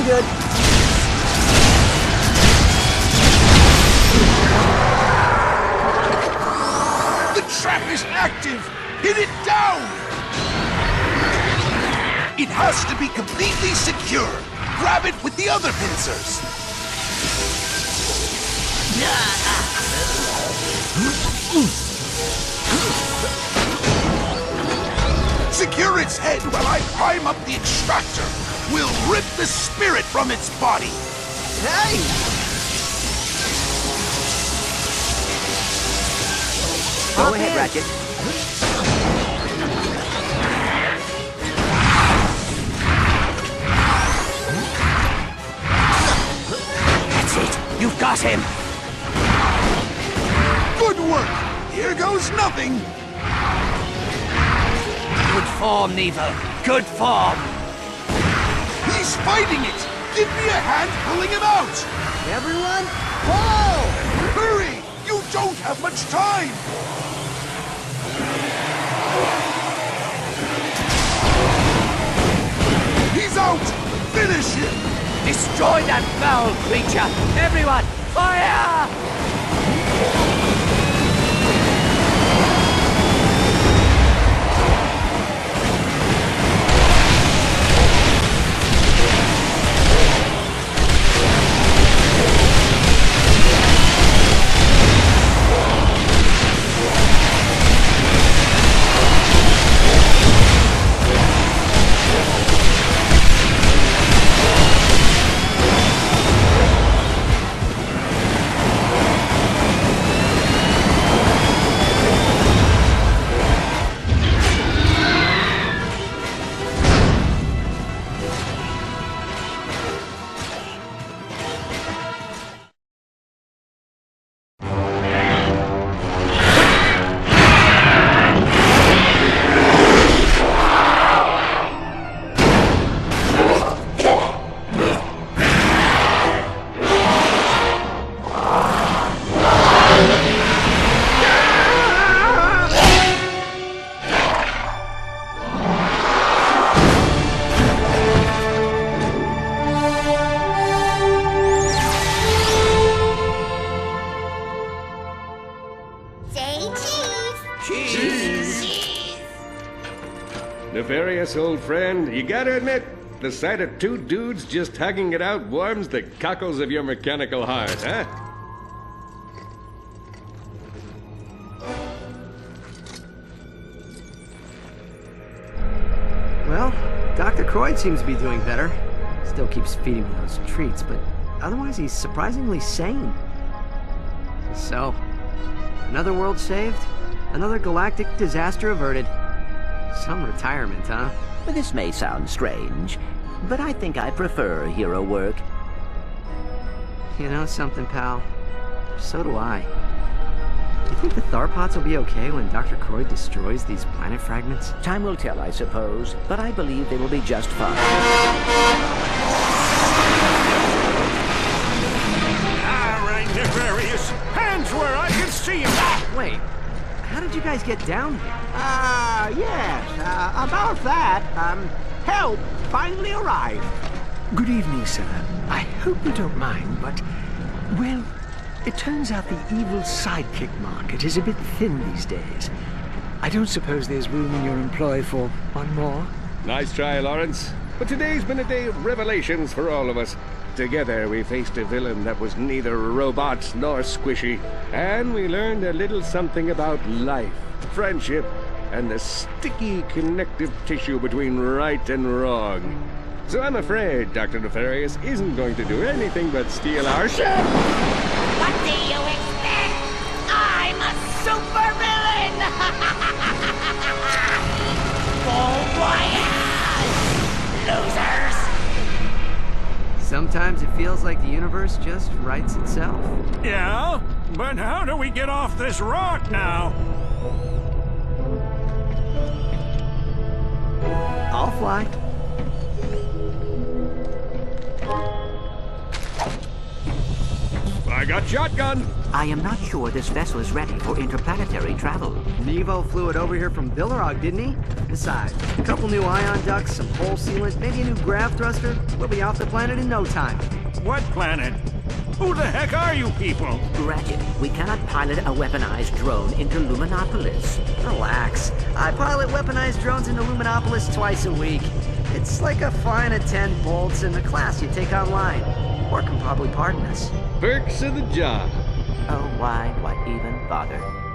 good. The trap is active! Hit it down! It has to be completely secure. Grab it with the other pincers. Secure its head while I prime up the extractor. We'll rip the spirit from its body. Hey! Go ahead, Ratchet. That's it. You've got him. Good work. Here goes nothing. Good form, Neva. Good form. He's fighting it. Give me a hand pulling him out. Everyone, pull! Hurry! You don't have much time. He's out. Finish him. Destroy that foul creature. Everyone, fire! Nefarious old friend, you gotta admit, the sight of two dudes just hugging it out warms the cockles of your mechanical heart, huh? Well, Dr. Croyd seems to be doing better. Still keeps feeding me those treats, but otherwise he's surprisingly sane. So, another world saved, another galactic disaster averted. Some retirement, huh? This may sound strange, but I think I prefer hero work. You know something, pal? So do I. You think the Tharpods will be okay when Dr. Croyd destroys these planet fragments? Time will tell, I suppose, but I believe they will be just fine. All right, Nefarious. Hands where I can see them. Wait, how did you guys get down here? Yes, about that, help finally arrived. Good evening, sir. I hope you don't mind, but, well, it turns out the evil sidekick market is a bit thin these days. I don't suppose there's room in your employ for one more? Nice try, Lawrence. But today's been a day of revelations for all of us. Together we faced a villain that was neither robot nor squishy, and we learned a little something about life, friendship, and the sticky connective tissue between right and wrong. So I'm afraid Dr. Nefarious isn't going to do anything but steal our ship. What do you expect? I'm a supervillain! Bon voyage, losers! Sometimes it feels like the universe just writes itself. Yeah? But how do we get off this rock now? I'll fly. I got shotgun. I am not sure this vessel is ready for interplanetary travel. Nevo flew it over here from Villarog, didn't he? Besides, a couple new ion ducts, some hull sealant, maybe a new grav thruster. We'll be off the planet in no time. What planet? Who the heck are you people? Ratchet, we cannot pilot a weaponized drone into Luminopolis. Relax. I pilot weaponized drones into Luminopolis twice a week. It's like a fine at 10 bolts in a class you take online. Or can probably pardon us. Perks of the job. Oh, why even bother?